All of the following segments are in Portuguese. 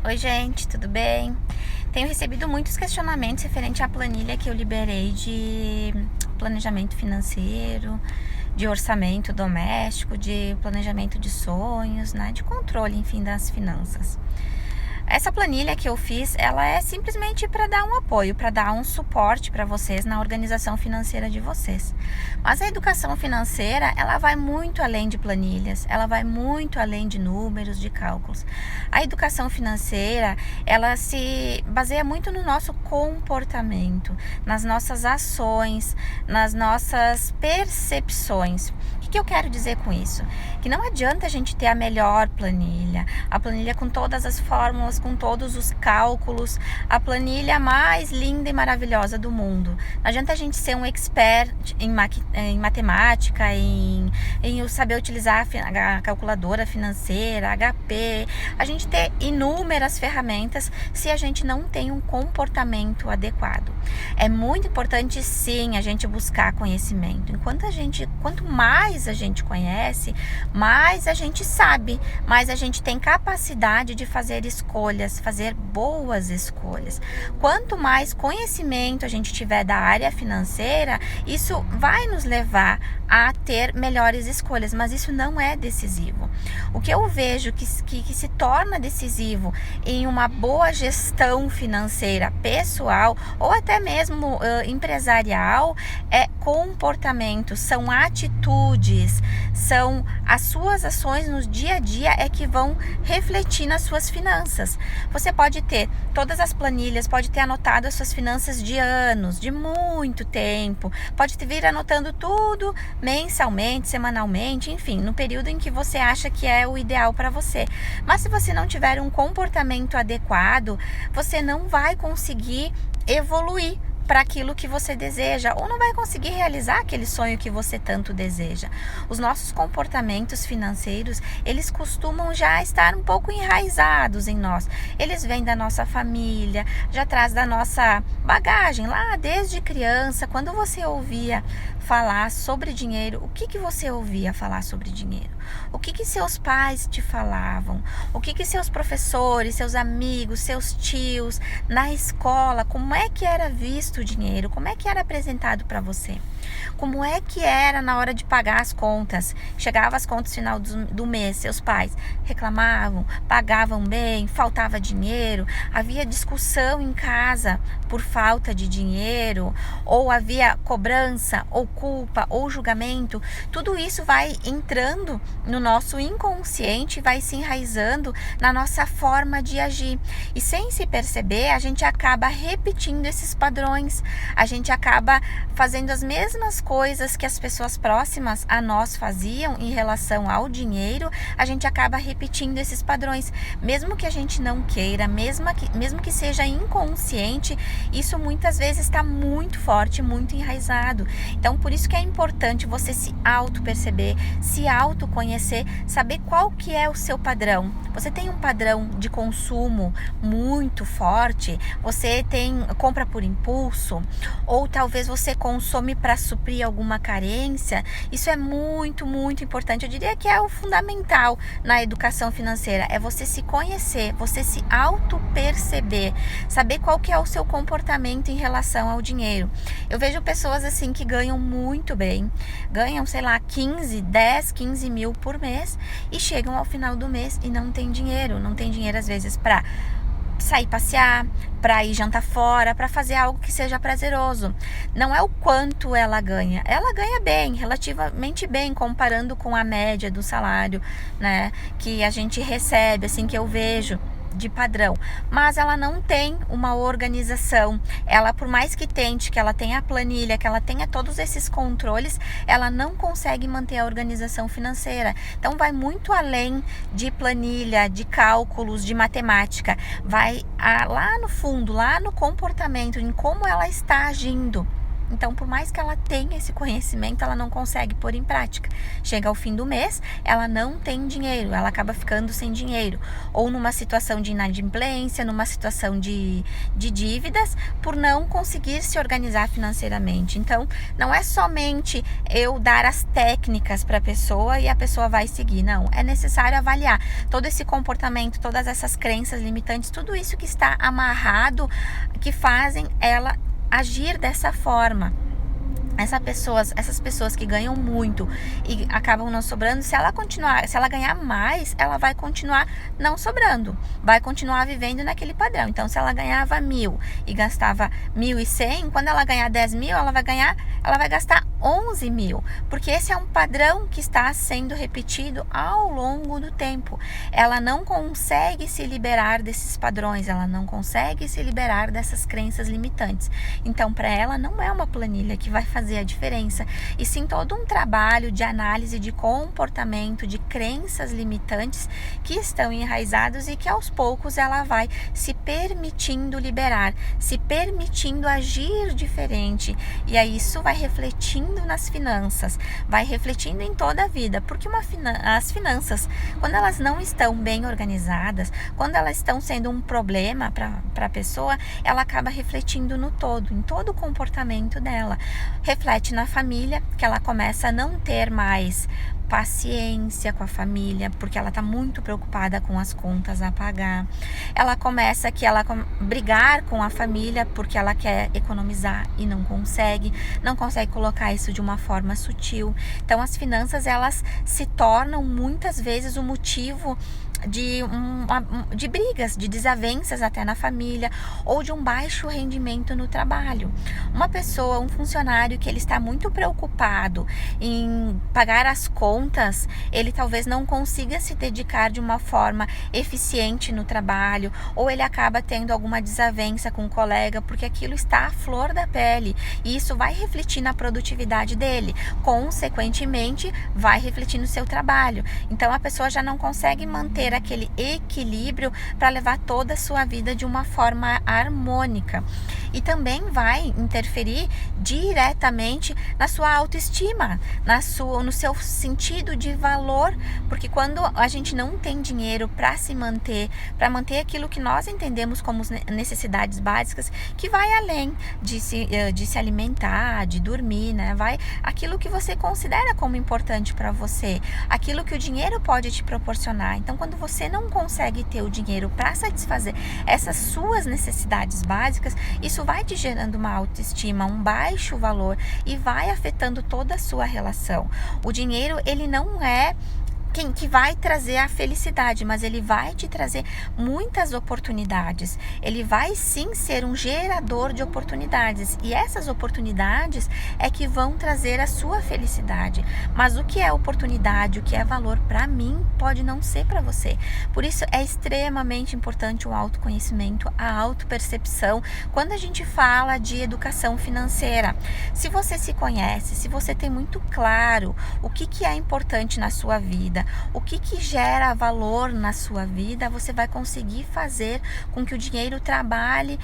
Oi, gente, tudo bem? Tenho recebido muitos questionamentos referente à planilha que eu liberei de planejamento financeiro, de orçamento doméstico, de planejamento de sonhos, né? De controle, enfim, das finanças. Essa planilha que eu fiz, ela é simplesmente para dar um apoio, para dar um suporte para vocês na organização financeira de vocês. Mas a educação financeira, ela vai muito além de planilhas, ela vai muito além de números, de cálculos. A educação financeira, ela se baseia muito no nosso comportamento, nas nossas ações, nas nossas percepções. O que eu quero dizer com isso? Que não adianta a gente ter a melhor planilha, a planilha com todas as fórmulas, com todos os cálculos, a planilha mais linda e maravilhosa do mundo. Não adianta a gente ser um expert em matemática, em saber utilizar a calculadora financeira, HP, a gente ter inúmeras ferramentas se a gente não tem um comportamento adequado. É muito importante, sim, a gente buscar conhecimento. Quanto mais a gente conhece, mais a gente sabe, mais a gente tem capacidade de fazer escolhas, fazer boas escolhas. Quanto mais conhecimento a gente tiver da área financeira, isso vai nos levar a ter melhores escolhas, mas isso não é decisivo. O que eu vejo que se torna decisivo em uma boa gestão financeira pessoal ou até mesmo empresarial é comportamento, são atitudes, são as suas ações no dia a dia é que vão refletir nas suas finanças. Você pode ter todas as planilhas, pode ter anotado as suas finanças de anos, de muito tempo, pode vir anotando tudo mensalmente, semanalmente, enfim, no período em que você acha que é o ideal para você. Mas se você não tiver um comportamento adequado, você não vai conseguir evoluir para aquilo que você deseja, ou não vai conseguir realizar aquele sonho que você tanto deseja. Os nossos comportamentos financeiros, eles costumam já estar um pouco enraizados em nós. Eles vêm da nossa família, já traz da nossa bagagem, lá desde criança, quando você ouvia falar sobre dinheiro, o que você ouvia falar sobre dinheiro? O que seus pais te falavam? O que seus professores, seus amigos, seus tios, na escola, como é que era visto o dinheiro? Como é que era apresentado para você? Como é que era na hora de pagar as contas? Chegava as contas no final do mês, seus pais reclamavam, pagavam bem, faltava dinheiro, havia discussão em casa por falta de dinheiro, ou havia cobrança, ou culpa, ou julgamento. Tudo isso vai entrando no nosso inconsciente, vai se enraizando na nossa forma de agir. E sem se perceber, a gente acaba repetindo esses padrões, a gente acaba fazendo as mesmas coisas que as pessoas próximas a nós faziam em relação ao dinheiro, a gente acaba repetindo esses padrões. Mesmo que a gente não queira, mesmo que seja inconsciente, isso muitas vezes está muito forte, muito enraizado. Então, por isso que é importante você se auto-perceber, se autoconhecer, saber qual que é o seu padrão. Você tem um padrão de consumo muito forte? Você compra por impulso? Ou talvez você consome para suprir alguma carência? Isso é muito, muito importante. Eu diria que é o fundamental na educação financeira. É você se conhecer, você se auto-perceber, saber qual que é o seu comportamento em relação ao dinheiro. Eu vejo pessoas assim que ganham muito bem, ganham, 15 mil por mês e chegam ao final do mês e não tem dinheiro às vezes para sair passear, para ir jantar fora, para fazer algo que seja prazeroso. Não é o quanto ela ganha bem, relativamente bem, comparando com a média do salário, né, que a gente recebe, assim, que eu vejo de padrão, mas ela não tem uma organização. Ela, por mais que tente, que ela tenha a planilha, que ela tenha todos esses controles, ela não consegue manter a organização financeira. Então vai muito além de planilha, de cálculos, de matemática, vai lá no fundo, lá no comportamento, em como ela está agindo. Então, por mais que ela tenha esse conhecimento, ela não consegue pôr em prática. Chega ao fim do mês, ela não tem dinheiro, ela acaba ficando sem dinheiro. Ou numa situação de inadimplência, numa situação de dívidas, por não conseguir se organizar financeiramente. Então, não é somente eu dar as técnicas para a pessoa e a pessoa vai seguir. Não, é necessário avaliar todo esse comportamento, todas essas crenças limitantes, tudo isso que está amarrado, que fazem ela agir dessa forma. Essas pessoas que ganham muito e acabam não sobrando, se ela ganhar mais, ela vai continuar não sobrando, vai continuar vivendo naquele padrão. Então, se ela ganhava 1.000 e gastava 1.100, quando ela ganhar 10.000, ela vai gastar 11.000, porque esse é um padrão que está sendo repetido ao longo do tempo. Ela não consegue se liberar desses padrões, ela não consegue se liberar dessas crenças limitantes. Então, para ela, não é uma planilha que vai fazer a diferença, e sim todo um trabalho de análise de comportamento, de crenças limitantes que estão enraizados e que aos poucos ela vai se permitindo liberar, se permitindo agir diferente, e aí isso vai refletindo nas finanças, vai refletindo em toda a vida, porque as finanças, quando elas não estão bem organizadas, quando elas estão sendo um problema para a pessoa, ela acaba refletindo no todo, em todo o comportamento dela. Reflete na família, que ela começa a não ter mais paciência com a família, porque ela está muito preocupada com as contas a pagar. Ela começa brigar com a família porque ela quer economizar e não consegue colocar isso de uma forma sutil. Então, as finanças, elas se tornam muitas vezes o motivo de brigas, de desavenças até na família, ou de um baixo rendimento no trabalho. Uma pessoa, um funcionário que ele está muito preocupado em pagar as contas, ele talvez não consiga se dedicar de uma forma eficiente no trabalho, ou ele acaba tendo alguma desavença com o colega, porque aquilo está à flor da pele, e isso vai refletir na produtividade dele, consequentemente vai refletir no seu trabalho. Então, a pessoa já não consegue manter aquele equilíbrio para levar toda a sua vida de uma forma harmônica, e também vai interferir diretamente na sua autoestima, no seu sentido de valor, porque quando a gente não tem dinheiro para para manter aquilo que nós entendemos como necessidades básicas, que vai além de se alimentar, de dormir, né? Vai aquilo que você considera como importante para você, aquilo que o dinheiro pode te proporcionar. Então, quando você não consegue ter o dinheiro para satisfazer essas suas necessidades básicas, isso vai te gerando uma autoestima, um baixo valor, e vai afetando toda a sua relação. O dinheiro, ele não é quem que vai trazer a felicidade, mas ele vai te trazer muitas oportunidades. Ele vai sim ser um gerador de oportunidades, e essas oportunidades é que vão trazer a sua felicidade. Mas o que é oportunidade, o que é valor para mim, pode não ser para você. Por isso é extremamente importante o autoconhecimento, a autopercepção, quando a gente fala de educação financeira. Se você se conhece, se você tem muito claro o que é importante na sua vida, o que gera valor na sua vida, você vai conseguir fazer com que o dinheiro trabalhe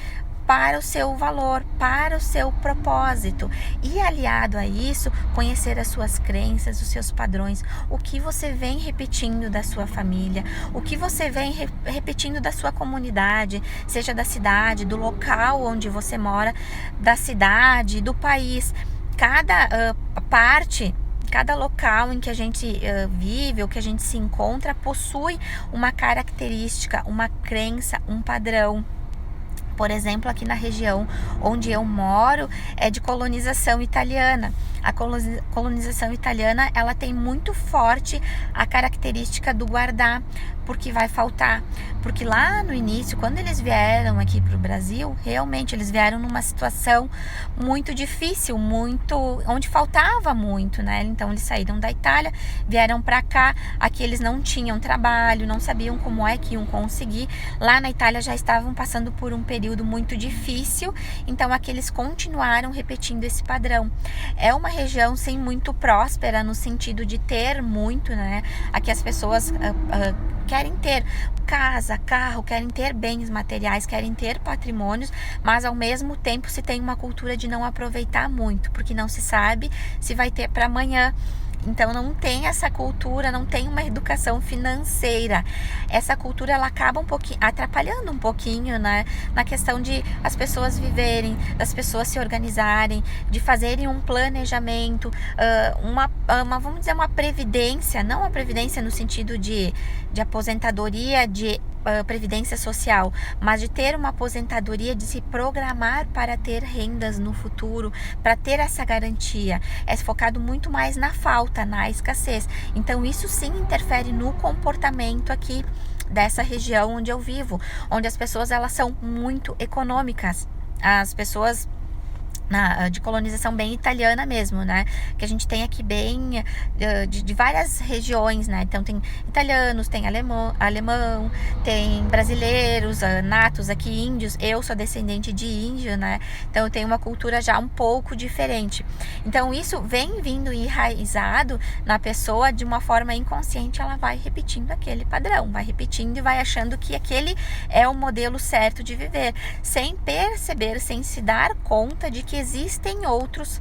para o seu valor, para o seu propósito. E aliado a isso, conhecer as suas crenças, os seus padrões, o que você vem repetindo da sua família, o que você vem repetindo da sua comunidade, seja da cidade, do local onde você mora, da cidade, do país. Cada local em que a gente vive ou que a gente se encontra possui uma característica, uma crença, um padrão. Por exemplo, aqui na região onde eu moro é de colonização italiana. A colonização italiana, ela tem muito forte a característica do guardar, porque vai faltar. Porque lá no início, quando eles vieram aqui para o Brasil, realmente eles vieram numa situação muito difícil, onde faltava muito, né? Então eles saíram da Itália, vieram para cá, aqui eles não tinham trabalho, não sabiam como é que iam conseguir. Lá na Itália já estavam passando por um período muito difícil, então aqui eles continuaram repetindo esse padrão. É uma região sim muito próspera no sentido de ter muito, né? Aqui as pessoas querem ter casa, carro, querem ter bens materiais, querem ter patrimônios, mas ao mesmo tempo se tem uma cultura de não aproveitar muito, porque não se sabe se vai ter para amanhã. Então não tem essa cultura, não tem uma educação financeira. Essa cultura ela acaba atrapalhando um pouquinho, né, na questão de as pessoas viverem, das pessoas se organizarem, de fazerem um planejamento, vamos dizer, uma previdência, não a previdência no sentido de aposentadoria, de previdência social, mas de ter uma aposentadoria, de se programar para ter rendas no futuro, para ter essa garantia. É focado muito mais na falta, na escassez. Então isso sim interfere no comportamento aqui dessa região onde eu vivo, onde as pessoas elas são muito econômicas. As pessoas de colonização bem italiana mesmo, né? Que a gente tem aqui bem de várias regiões, né? Então tem italianos, tem alemão, tem brasileiros, natos aqui, índios. Eu sou descendente de índio, né? Então eu tenho uma cultura já um pouco diferente. Então isso vem vindo enraizado na pessoa de uma forma inconsciente, ela vai repetindo aquele padrão, vai repetindo e vai achando que aquele é o modelo certo de viver, sem perceber, sem se dar conta de que existem outros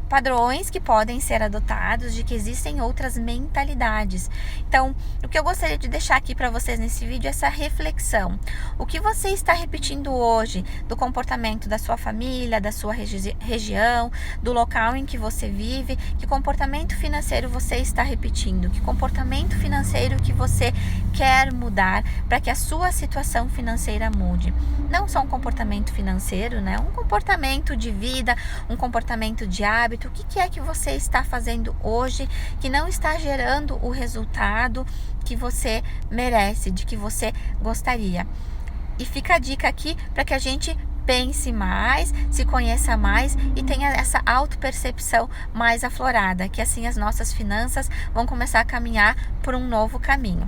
padrões que podem ser adotados, de que existem outras mentalidades. Então, o que eu gostaria de deixar aqui para vocês nesse vídeo é essa reflexão. O que você está repetindo hoje do comportamento da sua família, da sua região, do local em que você vive? Que comportamento financeiro você está repetindo? Que comportamento financeiro que você quer mudar para que a sua situação financeira mude? Não só um comportamento financeiro, né? Um comportamento de vida, um comportamento de hábito. O que é que você está fazendo hoje que não está gerando o resultado que você merece, de que você gostaria? E fica a dica aqui para que a gente pense mais, se conheça mais e tenha essa autopercepção mais aflorada, que assim as nossas finanças vão começar a caminhar por um novo caminho.